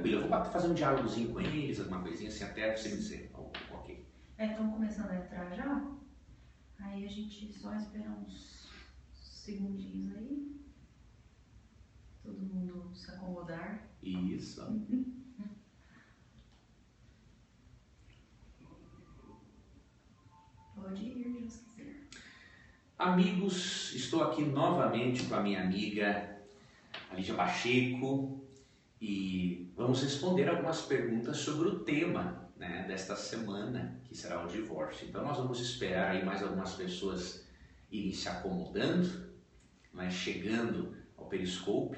tranquilo. Eu vou fazer um diálogozinho com eles, alguma coisinha assim, até você me dizer. Ok. Estão começando a entrar já. Aí a gente só espera uns segundinhos aí. Todo mundo se acomodar. Isso. Pode ir, se quiser. Amigos, estou aqui novamente com a minha amiga Lígia Pacheco e vamos responder algumas perguntas sobre o tema, né, desta semana, que será o divórcio. Então nós vamos esperar aí mais algumas pessoas irem se acomodando, mas chegando ao Periscope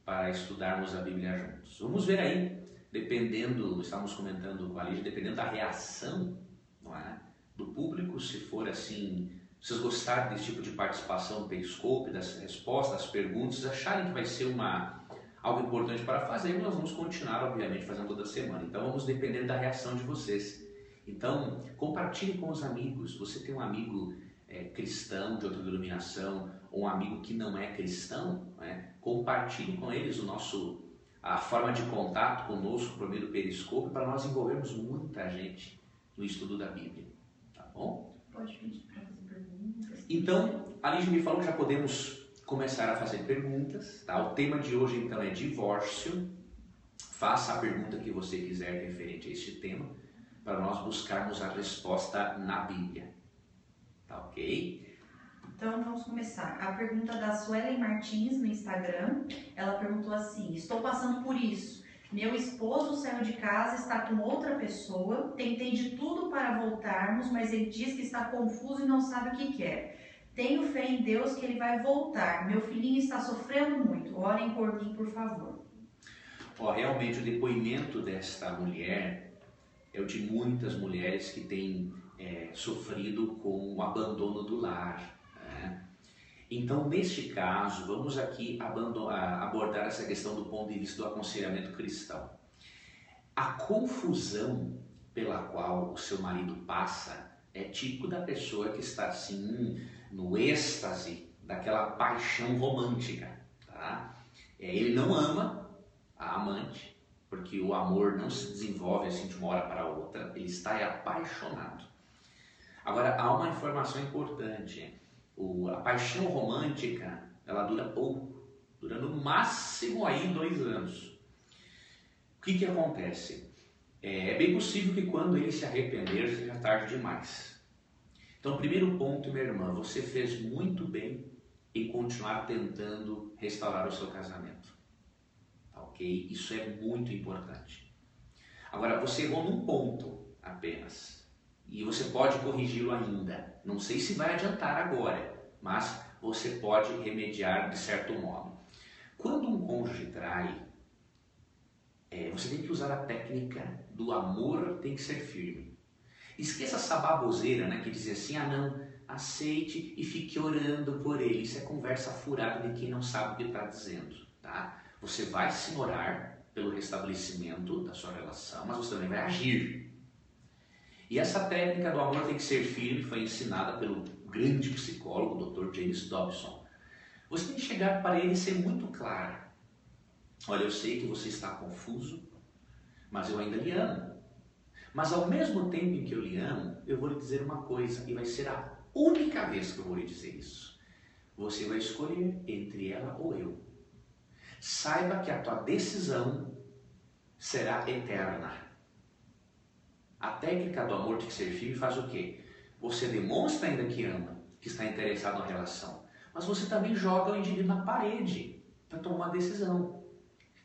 para estudarmos a Bíblia juntos. Vamos ver aí, dependendo, estamos comentando com a Lígia, dependendo da reação, não é, do público, se for assim, vocês gostarem desse tipo de participação no Periscope, das respostas, das perguntas, acharem que vai ser algo importante para fazer, nós vamos continuar, obviamente, fazendo toda semana. Então vamos depender da reação de vocês. Então, compartilhe com os amigos. Você tem um amigo cristão de outra denominação, ou um amigo que não é cristão, né? Compartilhe com eles a forma de contato conosco por meio do Periscope, para nós envolvermos muita gente no estudo da Bíblia. Tá bom? Pode pedir para fazer perguntas. Então, a Lígia me falou que já podemos começar a fazer perguntas. Tá? O tema de hoje, então, é divórcio. Faça a pergunta que você quiser referente a este tema, para nós buscarmos a resposta na Bíblia. Tá ok? Então vamos começar. A pergunta da Suelen Martins no Instagram. Ela perguntou assim: estou passando por isso. Meu esposo saiu de casa, está com outra pessoa. Tentei de tudo para voltarmos, mas ele diz que está confuso e não sabe o que quer. Tenho fé em Deus que ele vai voltar. Meu filhinho está sofrendo muito. Orem por mim, por favor. Realmente o depoimento desta mulher é o de muitas mulheres que têm sofrido com o abandono do lar. Então, neste caso, vamos aqui abordar essa questão do ponto de vista do aconselhamento cristão. A confusão pela qual o seu marido passa é típico da pessoa que está assim no êxtase daquela paixão romântica. Tá? Ele não ama a amante, porque o amor não se desenvolve assim de uma hora para outra, ele está apaixonado. Agora, há uma informação importante. A paixão romântica, ela dura pouco, dura no máximo aí 2 anos. O que acontece? É bem possível que quando ele se arrepender seja tarde demais. Então, primeiro ponto, minha irmã, você fez muito bem em continuar tentando restaurar o seu casamento. Tá, ok? Isso é muito importante. Agora, você errou num ponto apenas. E você pode corrigi-lo ainda. Não sei se vai adiantar agora, mas você pode remediar de certo modo. Quando um cônjuge trai, você tem que usar a técnica do amor tem que ser firme. Esqueça essa baboseira, né, que diz assim, não, aceite e fique orando por ele. Isso é conversa furada de quem não sabe o que está dizendo. Tá? Você vai sim orar pelo restabelecimento da sua relação, mas você também vai agir. E essa técnica do amor tem que ser firme foi ensinada pelo grande psicólogo, Dr. James Dobson. Você tem que chegar para ele e ser muito clara. Olha, eu sei que você está confuso, mas eu ainda lhe amo. Mas ao mesmo tempo em que eu lhe amo, eu vou lhe dizer uma coisa, e vai ser a única vez que eu vou lhe dizer isso. Você vai escolher entre ela ou eu. Saiba que a tua decisão será eterna. A técnica do amor tem que ser firme faz o quê? Você demonstra ainda que ama, que está interessado na relação, mas você também joga o indivíduo na parede para tomar uma decisão.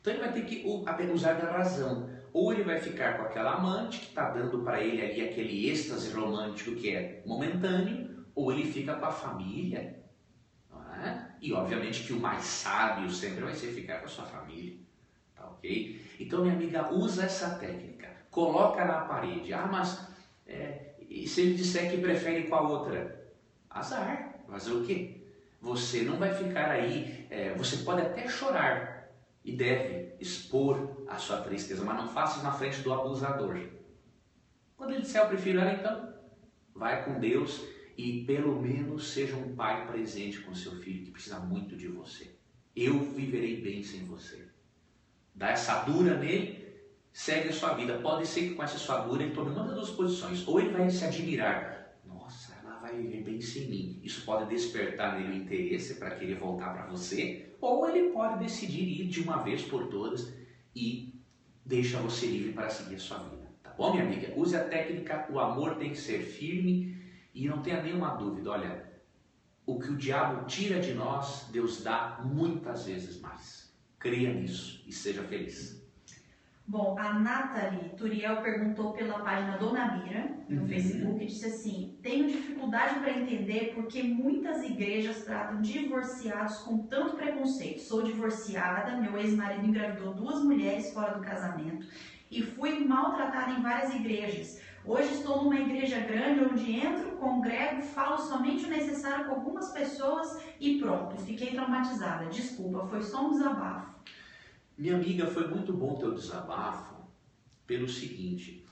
Então ele vai ter que usar da razão. Ou ele vai ficar com aquela amante que está dando para ele ali aquele êxtase romântico que é momentâneo, ou ele fica com a família. Não é? E obviamente que o mais sábio sempre vai ser ficar com a sua família. Tá ok? Então minha amiga, usa essa técnica. Coloca na parede. Mas e se ele disser que prefere com a outra? Azar. Fazer o quê? Você não vai ficar aí, você pode até chorar e deve expor a sua tristeza, mas não faça isso na frente do abusador. Quando ele disser eu prefiro ela, então vai com Deus e pelo menos seja um pai presente com seu filho que precisa muito de você. Eu viverei bem sem você. Dá essa dura nele segue a sua vida. Pode ser que com essa sua dura ele tome uma das duas posições. Ou ele vai se admirar. Nossa, ela vai viver bem sem mim. Isso pode despertar nele o interesse para querer voltar para você. Ou ele pode decidir ir de uma vez por todas e deixa você livre para seguir a sua vida. Tá bom, minha amiga? Use a técnica, o amor tem que ser firme e não tenha nenhuma dúvida. Olha, o que o diabo tira de nós, Deus dá muitas vezes mais. Creia nisso e seja feliz. Bom, a Nathalie Turiel perguntou pela página Dona Mira, no Facebook, e disse assim: tenho dificuldade para entender porque muitas igrejas tratam divorciados com tanto preconceito. Sou divorciada, meu ex-marido engravidou 2 mulheres fora do casamento e fui maltratada em várias igrejas. Hoje estou numa igreja grande onde entro, congrego, falo somente o necessário com algumas pessoas e pronto, fiquei traumatizada. Desculpa, foi só um desabafo. Minha amiga, foi muito bom teu desabafo pelo seguinte.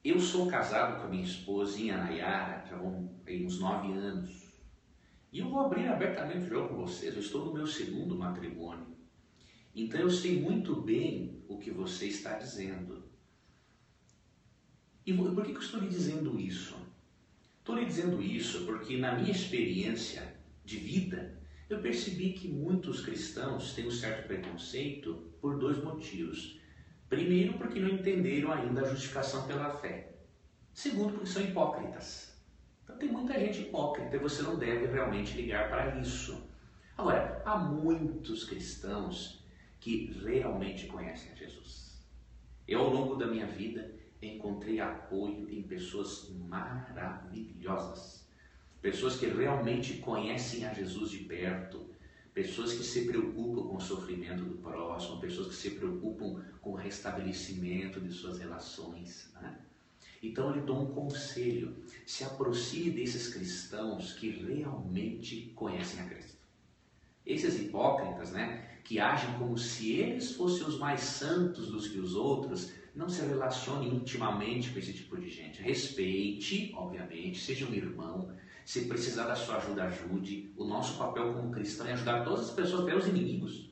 Eu sou casado com a minha esposinha Nayara, já vão aí uns 9 anos. E eu vou abrir abertamente o jogo com vocês, eu estou no meu 2º matrimônio. Então eu sei muito bem o que você está dizendo. E por que eu estou lhe dizendo isso? Estou lhe dizendo isso porque na minha experiência de vida, eu percebi que muitos cristãos têm um certo preconceito por 2 motivos. Primeiro, porque não entenderam ainda a justificação pela fé. Segundo, porque são hipócritas. Então tem muita gente hipócrita e você não deve realmente ligar para isso. Agora, há muitos cristãos que realmente conhecem a Jesus. Eu, ao longo da minha vida, encontrei apoio em pessoas maravilhosas. Pessoas que realmente conhecem a Jesus de perto, pessoas que se preocupam com o sofrimento do próximo, pessoas que se preocupam com o restabelecimento de suas relações. Né? Então eu lhe dou um conselho, se aproxime desses cristãos que realmente conhecem a Cristo. Esses hipócritas, né, que agem como se eles fossem os mais santos dos que os outros, não se relacione intimamente com esse tipo de gente. Respeite, obviamente, seja um irmão. Se precisar da sua ajuda, ajude. O nosso papel como cristão é ajudar todas as pessoas, até os inimigos,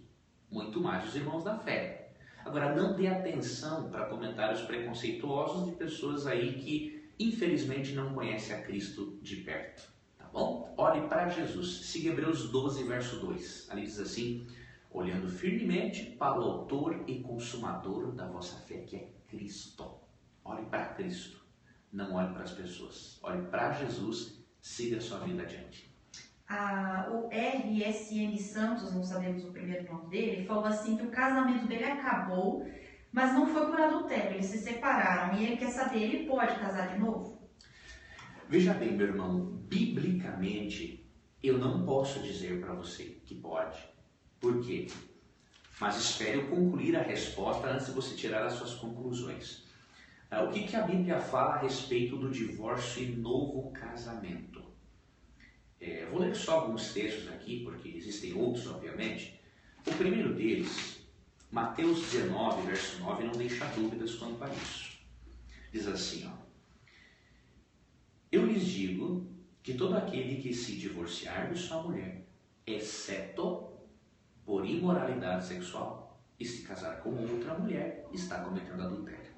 muito mais os irmãos da fé. Agora, não dê atenção para comentários preconceituosos de pessoas aí que, infelizmente, não conhecem a Cristo de perto. Tá bom? Olhe para Jesus. Siga Hebreus 12, verso 2. Ali diz assim: olhando firmemente para o autor e consumador da vossa fé, que é Cristo. Olhe para Cristo. Não olhe para as pessoas. Olhe para Jesus. Siga a sua vida adiante. O RSM Santos, não sabemos o primeiro nome dele, falou assim que o casamento dele acabou, mas não foi por adultério, eles se separaram e ele quer saber, ele pode casar de novo? Veja bem, meu irmão, biblicamente eu não posso dizer para você que pode. Por quê? Mas espere eu concluir a resposta antes de você tirar as suas conclusões. O que a Bíblia fala a respeito do divórcio e novo casamento? Vou ler só alguns textos aqui, porque existem outros, obviamente. O primeiro deles, Mateus 19, verso 9, não deixa dúvidas quanto a isso. Diz assim, ó: eu lhes digo que todo aquele que se divorciar de sua mulher, exceto por imoralidade sexual, e se casar com outra mulher, está cometendo adultério.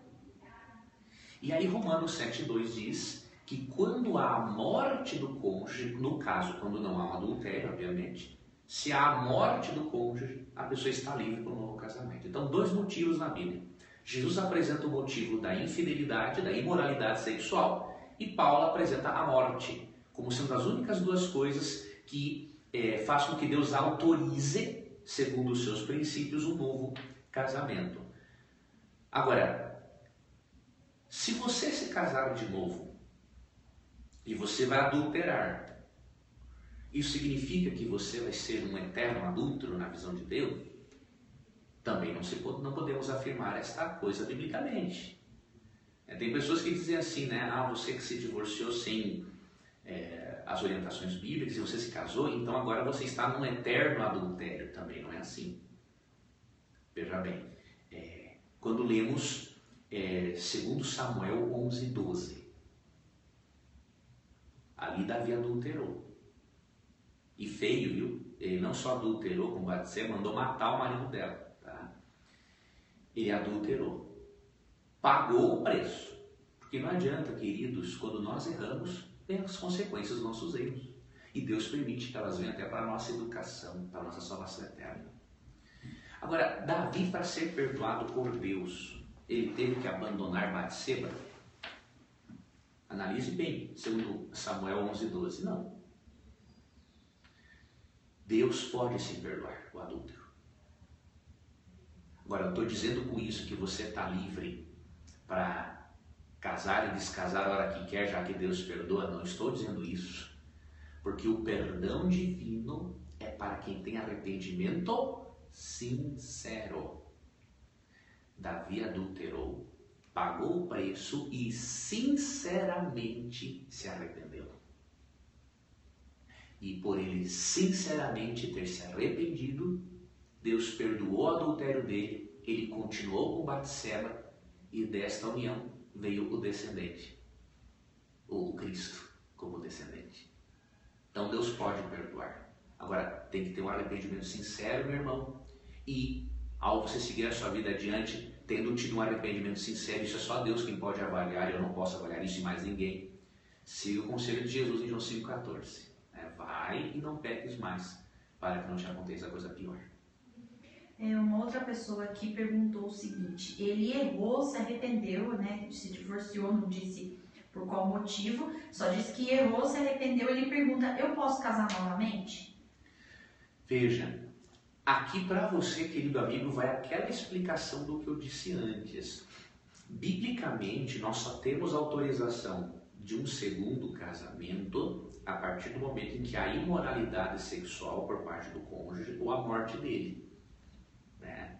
E aí Romanos 7,2 diz que quando há a morte do cônjuge, no caso, quando não há um adultério, obviamente, se há a morte do cônjuge, a pessoa está livre para um novo casamento. Então, 2 motivos na Bíblia. Jesus apresenta o motivo da infidelidade, da imoralidade sexual, e Paulo apresenta a morte, como sendo as únicas 2 coisas que fazem com que Deus autorize, segundo os seus princípios, um novo casamento. Agora, se você se casar de novo e você vai adulterar, isso significa que você vai ser um eterno adúltero na visão de Deus? Também não podemos afirmar esta coisa biblicamente. Tem pessoas que dizem assim, né? Você que se divorciou sem as orientações bíblicas e você se casou, então agora você está num eterno adultério. Também não é assim. Veja bem, quando lemos 2 Samuel 11:12, ali Davi adulterou. E feio, viu? Ele não só adulterou com Batseba, mandou matar o marido dela. Tá? Ele adulterou. Pagou o preço. Porque não adianta, queridos, quando nós erramos, vem as consequências dos nossos erros. E Deus permite que elas venham até para a nossa educação, para a nossa salvação eterna. Agora, Davi, para ser perdoado por Deus, ele teve que abandonar Batseba? Analise bem, segundo Samuel 11:12. Não. Deus pode sim perdoar o adúltero. Agora, eu estou dizendo com isso que você está livre para casar e descasar a hora que quer, já que Deus perdoa. Não estou dizendo isso. Porque o perdão divino é para quem tem arrependimento sincero. Davi adulterou, pagou o preço e sinceramente se arrependeu. E por ele sinceramente ter se arrependido, Deus perdoou o adultério dele, ele continuou com Batseba e desta união veio o descendente, o Cristo como descendente. Então Deus pode perdoar. Agora tem que ter um arrependimento sincero, meu irmão. E ao você seguir a sua vida adiante, tendo tido um arrependimento sincero, isso é só Deus quem pode avaliar, eu não posso avaliar isso e mais ninguém. Siga o conselho de Jesus em João 5,14. Vai e não peques mais, para que não te aconteça coisa pior. Uma outra pessoa aqui perguntou o seguinte: ele errou, se arrependeu, né? Se divorciou, não disse por qual motivo, só disse que errou, se arrependeu. Ele pergunta: eu posso casar novamente? Veja, aqui para você, querido amigo, vai aquela explicação do que eu disse antes. Biblicamente, nós só temos autorização de um segundo casamento a partir do momento em que há imoralidade sexual por parte do cônjuge ou a morte dele. Né?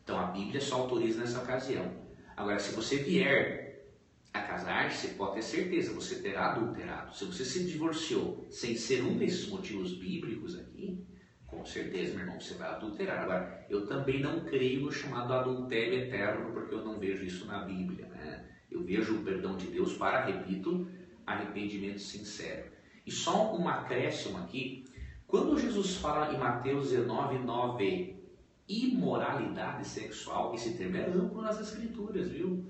Então a Bíblia só autoriza nessa ocasião. Agora, se você vier a casar-se, pode ter certeza, você terá adulterado. Se você se divorciou sem ser um desses motivos bíblicos aqui, com certeza, meu irmão, você vai adulterar. Agora, eu também não creio no chamado adultério eterno, porque eu não vejo isso na Bíblia. Né? Eu vejo o perdão de Deus para, repito, arrependimento sincero. E só um acréscimo aqui, quando Jesus fala em Mateus 19:9, imoralidade sexual, esse termo é amplo nas Escrituras, viu?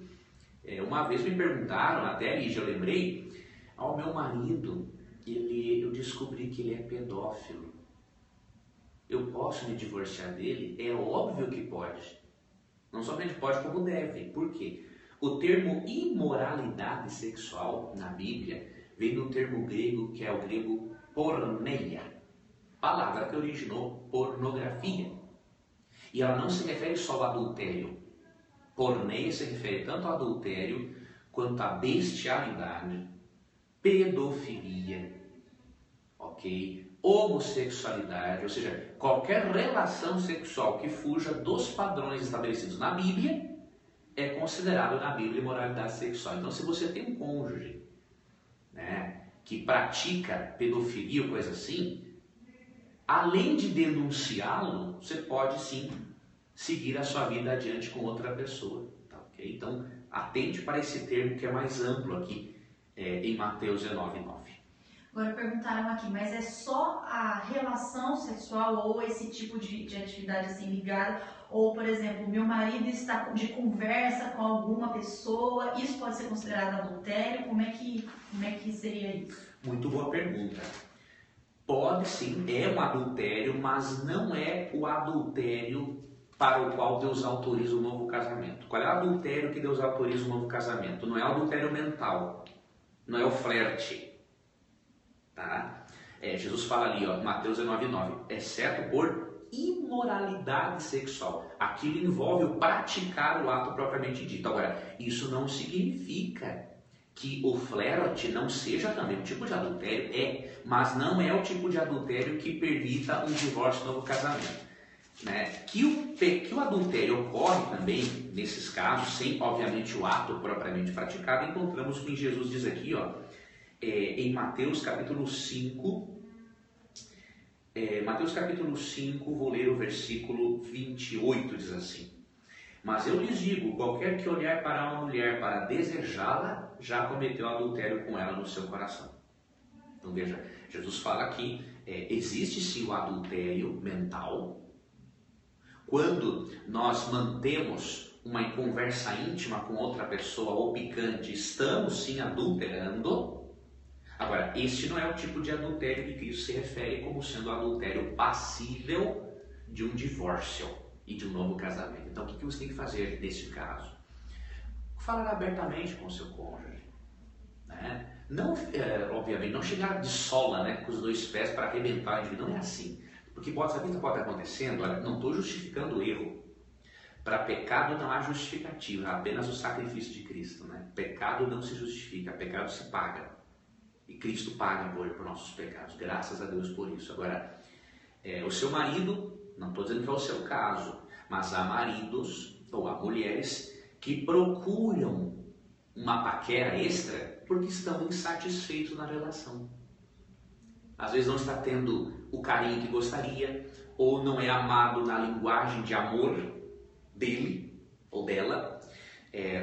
Uma vez me perguntaram, até aí já lembrei, ao meu marido, eu descobri que ele é pedófilo. Eu posso me divorciar dele? É óbvio que pode. Não somente pode, como deve. Por quê? O termo imoralidade sexual na Bíblia vem do termo grego, que é o grego porneia, palavra que originou pornografia. E ela não se refere só ao adultério. Porneia se refere tanto ao adultério quanto à bestialidade, pedofilia, ok? Homossexualidade, ou seja, qualquer relação sexual que fuja dos padrões estabelecidos na Bíblia é considerado na Bíblia imoralidade sexual. Então, se você tem um cônjuge, né, que pratica pedofilia ou coisa assim, além de denunciá-lo, você pode sim seguir a sua vida adiante com outra pessoa. Tá, okay? Então, atente para esse termo que é mais amplo aqui em Mateus 19:9. Agora perguntaram aqui, mas é só a relação sexual ou esse tipo de atividade assim ligada? Ou, por exemplo, meu marido está de conversa com alguma pessoa, isso pode ser considerado adultério? Como é que seria isso? Muito boa pergunta. Pode sim, é um adultério, mas não é o adultério para o qual Deus autoriza o novo casamento. Qual é o adultério que Deus autoriza o novo casamento? Não é o adultério mental, não é o flerte. Tá? Jesus fala ali, ó, Mateus 19:9, exceto por imoralidade sexual. Aquilo envolve o praticar o ato propriamente dito. Agora, isso não significa que o flerte não seja também um tipo de adultério, mas não é o tipo de adultério que permita um divórcio e um novo casamento. Né? Que o adultério ocorre também, nesses casos, sem obviamente o ato propriamente praticado, encontramos o que Jesus diz aqui, ó, em Mateus capítulo 5, vou ler o versículo 28, diz assim: mas eu lhes digo, qualquer que olhar para uma mulher para desejá-la, já cometeu adultério com ela no seu coração. Então veja, Jesus fala que existe sim o adultério mental, Quando nós mantemos uma conversa íntima com outra pessoa ou picante, estamos sim adulterando. Agora, este não é o tipo de adultério que Cristo se refere como sendo adultério passível de um divórcio e de um novo casamento. Então, o que você tem que fazer nesse caso? Falar abertamente com o seu cônjuge. Né? Não, obviamente, não chegar de sola, né, com os dois pés para arrebentar o indivíduo. Não é assim. Porque pode estar acontecendo, olha, não estou justificando o erro. Para pecado não há justificativa, há apenas o sacrifício de Cristo. Né? Pecado não se justifica, pecado se paga. E Cristo paga por nossos pecados, graças a Deus por isso. Agora, o seu marido, não estou dizendo que é o seu caso, mas há maridos ou há mulheres que procuram uma paquera extra porque estão insatisfeitos na relação. Às vezes não está tendo o carinho que gostaria, ou não é amado na linguagem de amor dele ou dela,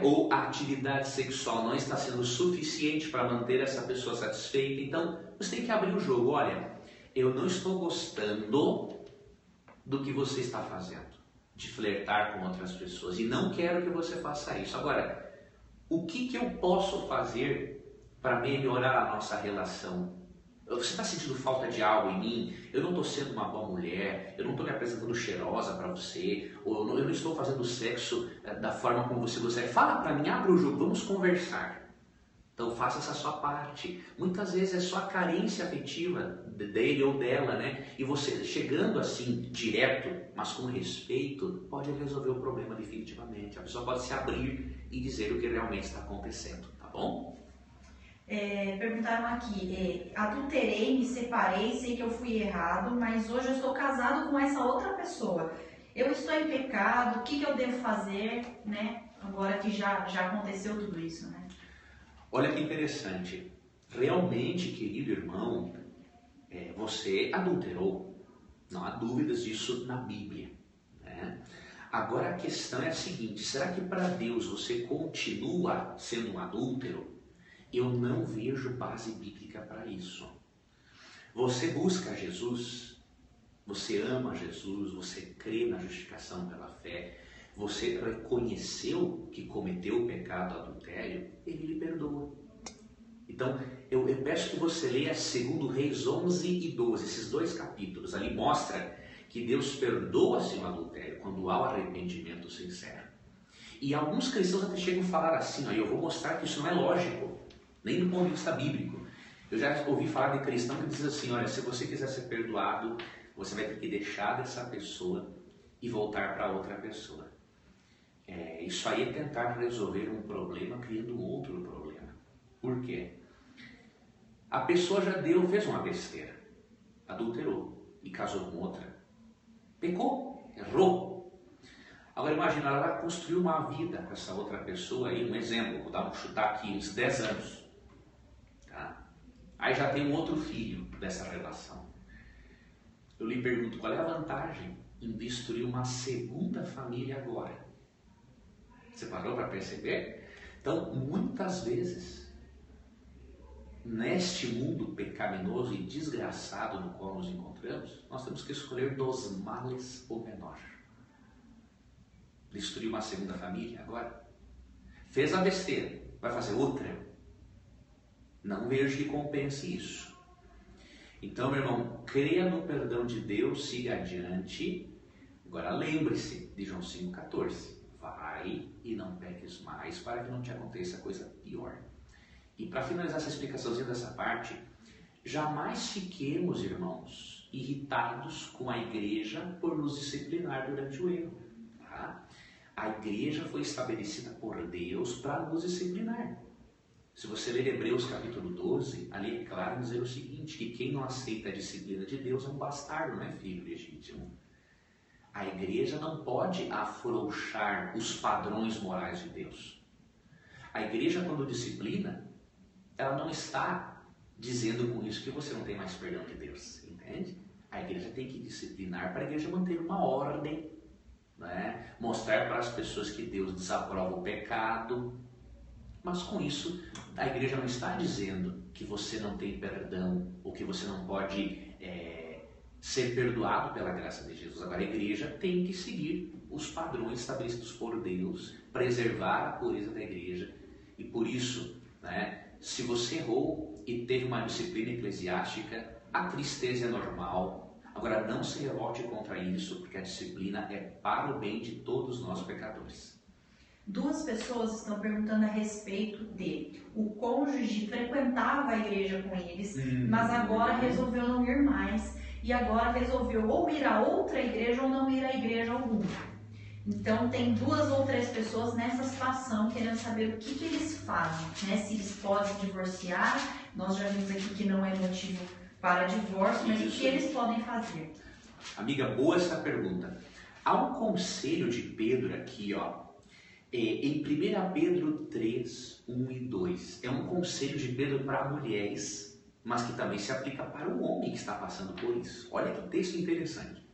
ou a atividade sexual não está sendo suficiente para manter essa pessoa satisfeita. Então, você tem que abrir o jogo. Olha, eu não estou gostando do que você está fazendo, de flertar com outras pessoas, e não quero que você faça isso. Agora, o que eu posso fazer para melhorar a nossa relação? Você está sentindo falta de algo em mim? Eu não estou sendo uma boa mulher, eu não estou me apresentando cheirosa para você, ou eu não estou fazendo sexo da forma como você gostaria. Fala para mim, abre o jogo, vamos conversar. Então faça essa sua parte. Muitas vezes é só a carência afetiva dele ou dela, né? E você chegando assim, direto, mas com respeito, pode resolver o problema definitivamente. A pessoa pode se abrir e dizer o que realmente está acontecendo, tá bom? Perguntaram aqui, adulterei, me separei, sei que eu fui errado, mas hoje eu estou casado com essa outra pessoa. Eu estou em pecado, o que eu devo fazer, né? Agora que já aconteceu tudo isso, né? Olha que interessante. Realmente, querido irmão, você adulterou. Não há dúvidas disso na Bíblia, né? Agora a questão é a seguinte, será que para Deus você continua sendo um adúltero? Eu não vejo base bíblica para isso. Você busca Jesus, você ama Jesus, você crê na justificação pela fé, você reconheceu que cometeu o pecado adultério, ele lhe perdoa. Então, eu peço que você leia 2 Reis 11 e 12, esses dois capítulos. Ali mostra que Deus perdoa sim o adultério quando há o arrependimento sincero. E alguns cristãos até chegam a falar assim, eu vou mostrar que isso não é lógico, nem do ponto de vista bíblico. Eu já ouvi falar de cristão que diz assim, olha, se você quiser ser perdoado, você vai ter que deixar dessa pessoa e voltar para outra pessoa. Isso aí é tentar resolver um problema criando um outro problema. Por quê? A pessoa já fez uma besteira, adulterou e casou com outra. Pecou, errou. Agora imagina, ela construiu uma vida com essa outra pessoa aí, um exemplo, vou chutar aqui, uns 10 anos. Tá? Aí já tem um outro filho dessa relação. Eu lhe pergunto, qual é a vantagem em destruir uma segunda família agora? Você parou para perceber? Então, muitas vezes, neste mundo pecaminoso e desgraçado no qual nos encontramos, nós temos que escolher dos males o menor. Destruir uma segunda família agora? Fez a besteira, vai fazer outra? Não vejo que compense isso. Então, meu irmão, creia no perdão de Deus, siga adiante. Agora lembre-se de João 5,14. Vai e não peques mais para que não te aconteça coisa pior. E para finalizar essa explicaçãozinha dessa parte, jamais fiquemos, irmãos, irritados com a igreja por nos disciplinar durante o erro. Tá? A igreja foi estabelecida por Deus para nos disciplinar. Se você ler Hebreus capítulo 12, ali é claro dizer o seguinte, que quem não aceita a disciplina de Deus é um bastardo, não é filho legítimo. A igreja não pode afrouxar os padrões morais de Deus. A igreja, quando disciplina, ela não está dizendo com isso que você não tem mais perdão de Deus, entende? A igreja tem que disciplinar para a igreja manter uma ordem, né? Mostrar para as pessoas que Deus desaprova o pecado, mas com isso a igreja não está dizendo que você não tem perdão ou que você não pode ser perdoado pela graça de Jesus. Agora a igreja tem que seguir os padrões estabelecidos por Deus, preservar a pureza da igreja. E por isso, né, se você errou e teve uma disciplina eclesiástica, a tristeza é normal. Agora não se revolte contra isso, porque a disciplina é para o bem de todos nós pecadores. Duas pessoas estão perguntando a respeito de o cônjuge frequentava a igreja com eles, mas agora resolveu não ir mais. E agora resolveu ou ir a outra igreja ou não ir a igreja alguma. Então tem 2 ou 3 pessoas nessa situação querendo saber o que eles fazem, né? Se eles podem divorciar. Nós já vimos aqui que não é motivo para divórcio, mas o que eles podem fazer? Amiga, boa essa pergunta. Há um conselho de Pedro aqui, em 1 Pedro 3, 1 e 2. É um conselho de Pedro para mulheres, mas que também se aplica para o homem que está passando por isso. Olha que texto interessante.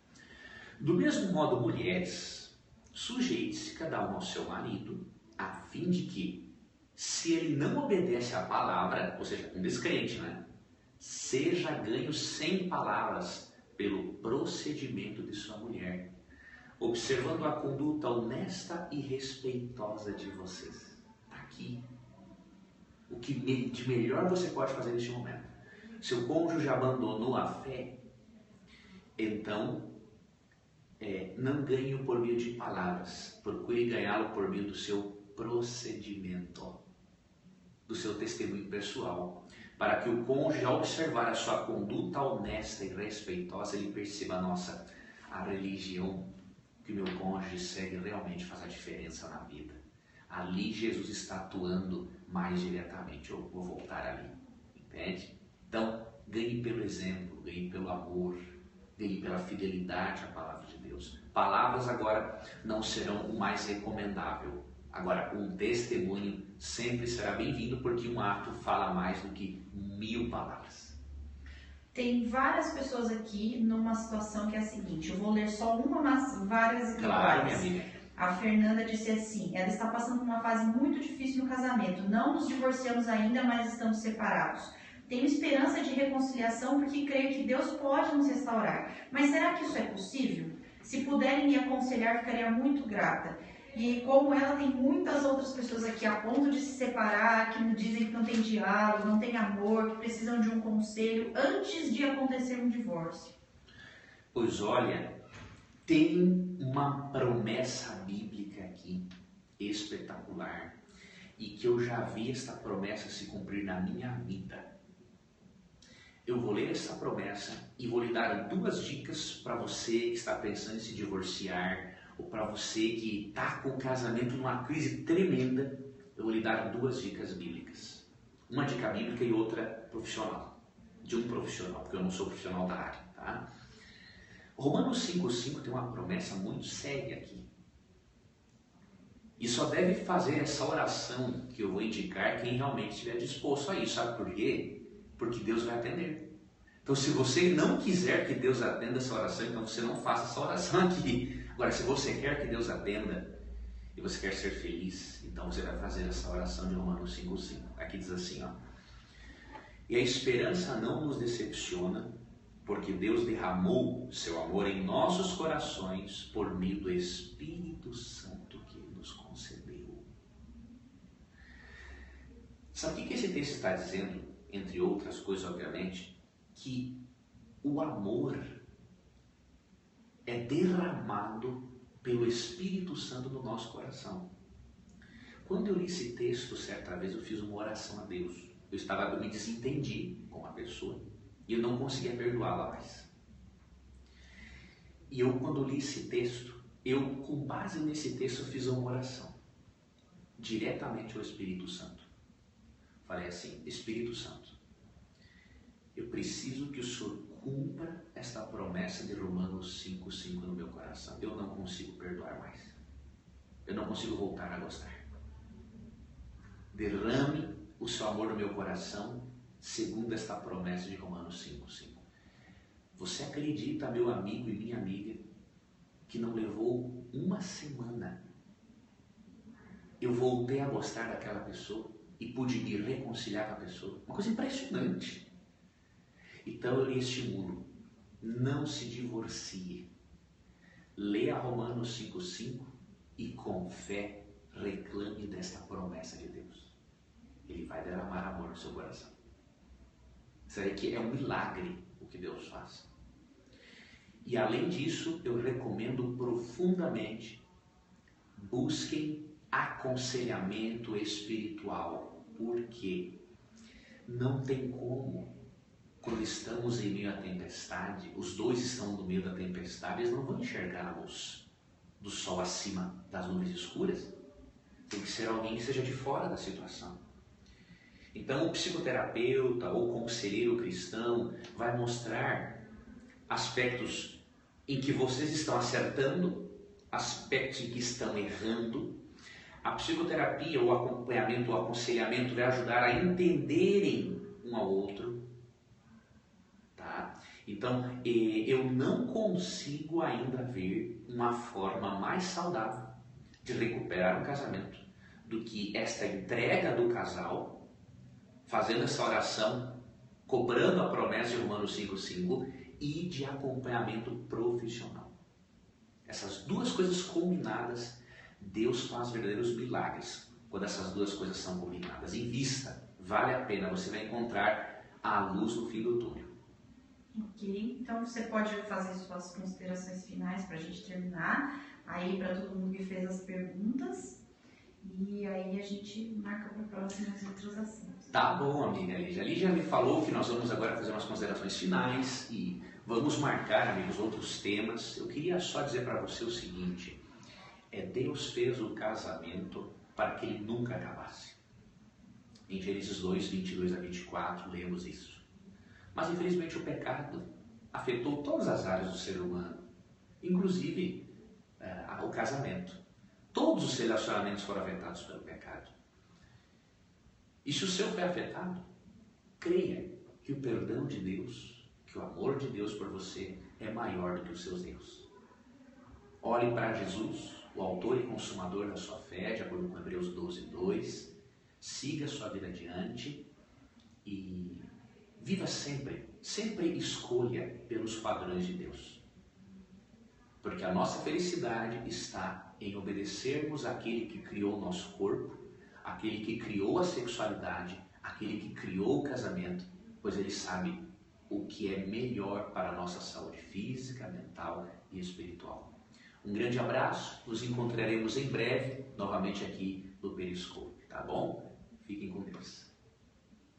Do mesmo modo, mulheres, sujeite-se cada um ao seu marido, a fim de que, se ele não obedece à palavra, ou seja, um descrente, né? Seja ganho sem palavras pelo procedimento de sua mulher, observando a conduta honesta e respeitosa de vocês. Aqui, o que de melhor você pode fazer neste momento. Seu cônjuge abandonou a fé, então não ganhe-o por meio de palavras, procure ganhá-lo por meio do seu procedimento, do seu testemunho pessoal, para que o cônjuge, ao observar a sua conduta honesta e respeitosa, ele perceba, nossa, a religião que o meu cônjuge segue realmente faz a diferença na vida. Ali Jesus está atuando mais diretamente. Eu vou voltar ali, entende? Então, ganhe pelo exemplo, ganhe pelo amor, ganhe pela fidelidade à palavra de Deus. Palavras agora não serão o mais recomendável. Agora, um testemunho sempre será bem-vindo, porque um ato fala mais do que 1000 palavras. Tem várias pessoas aqui numa situação que é a seguinte, eu vou ler só uma, mas várias iguais. Claro, minha amiga. A Fernanda disse assim, ela está passando por uma fase muito difícil no casamento. Não nos divorciamos ainda, mas estamos separados. Tenho esperança de reconciliação porque creio que Deus pode nos restaurar. Mas será que isso é possível? Se puderem me aconselhar, ficaria muito grata. E como ela, tem muitas outras pessoas aqui a ponto de se separar, que dizem que não tem diálogo, não tem amor, que precisam de um conselho antes de acontecer um divórcio. Pois olha, tem uma promessa bíblica aqui, espetacular, e que eu já vi essa promessa se cumprir na minha vida. Eu vou ler essa promessa e vou lhe dar 2 dicas para você que está pensando em se divorciar, ou para você que está com o casamento numa crise tremenda. Eu vou lhe dar 2 dicas bíblicas. Uma dica bíblica e outra profissional. De um profissional, porque eu não sou profissional da área, tá? Romanos 5,5 tem uma promessa muito séria aqui. E só deve fazer essa oração que eu vou indicar quem realmente estiver disposto a isso. Sabe por quê? Porque Deus vai atender. Então, se você não quiser que Deus atenda essa oração, então você não faça essa oração aqui. Agora, se você quer que Deus atenda e você quer ser feliz, então você vai fazer essa oração de Romanos 5,5. Aqui diz assim, e a esperança não nos decepciona, porque Deus derramou seu amor em nossos corações por meio do Espírito Santo que nos concedeu. Sabe o que esse texto está dizendo? Entre outras coisas, obviamente, que o amor é derramado pelo Espírito Santo no nosso coração. Quando eu li esse texto, certa vez, eu fiz uma oração a Deus. Eu me desentendi com uma pessoa e eu não conseguia perdoá-la mais. E eu, quando li esse texto, com base nesse texto, eu fiz uma oração diretamente ao Espírito Santo. Falei assim, Espírito Santo, eu preciso que o Senhor cumpra esta promessa de Romanos 5,5 no meu coração. Eu não consigo perdoar mais. Eu não consigo voltar a gostar. Derrame o seu amor no meu coração, segundo esta promessa de Romanos 5,5. Você acredita, meu amigo e minha amiga, que não levou uma semana eu voltei a gostar daquela pessoa e pude me reconciliar com a pessoa? Uma coisa impressionante. Então eu lhe estimulo, não se divorcie. Leia Romanos 5,5 e com fé reclame desta promessa de Deus. Ele vai derramar amor no seu coração. Isso aqui é um milagre o que Deus faz. E além disso, eu recomendo profundamente, busquem aconselhamento espiritual. Porque não tem como, quando estamos em meio à tempestade, os dois estão no meio da tempestade, eles não vão enxergar a luz do sol acima das nuvens escuras. Tem que ser alguém que seja de fora da situação. Então o psicoterapeuta ou conselheiro cristão vai mostrar aspectos em que vocês estão acertando, aspectos em que estão errando. A psicoterapia, o acompanhamento, o aconselhamento vai ajudar a entenderem um ao outro. Tá? Então, eu não consigo ainda ver uma forma mais saudável de recuperar um casamento do que esta entrega do casal, fazendo essa oração, cobrando a promessa de Romanos 5,5 e de acompanhamento profissional. Essas duas coisas combinadas, Deus faz verdadeiros milagres quando essas duas coisas são combinadas. Invista, vale a pena, você vai encontrar a luz no fim do túnel. Ok, então você pode fazer suas considerações finais para a gente terminar, aí para todo mundo que fez as perguntas, e aí a gente marca para próximos outros assuntos. Tá bom, amiga Lígia. A Lígia me falou que nós vamos agora fazer umas considerações finais e vamos marcar, amigos, outros temas. Eu queria só dizer para você o seguinte, Deus fez o casamento para que ele nunca acabasse. Em Gênesis 2, 22 a 24, lemos isso. Mas infelizmente o pecado afetou todas as áreas do ser humano, inclusive o casamento. Todos os relacionamentos foram afetados pelo pecado. E se o seu foi afetado, creia que o perdão de Deus, que o amor de Deus por você é maior do que os seus erros. Olhe para Jesus, o autor e consumador da sua fé, de acordo com Hebreus 12, 2. Siga a sua vida adiante e viva sempre escolha pelos padrões de Deus. Porque a nossa felicidade está em obedecermos àquele que criou o nosso corpo, aquele que criou a sexualidade, aquele que criou o casamento, pois ele sabe o que é melhor para a nossa saúde física, mental e espiritual. Um grande abraço, nos encontraremos em breve, novamente aqui no Periscope, tá bom? Fiquem com Deus.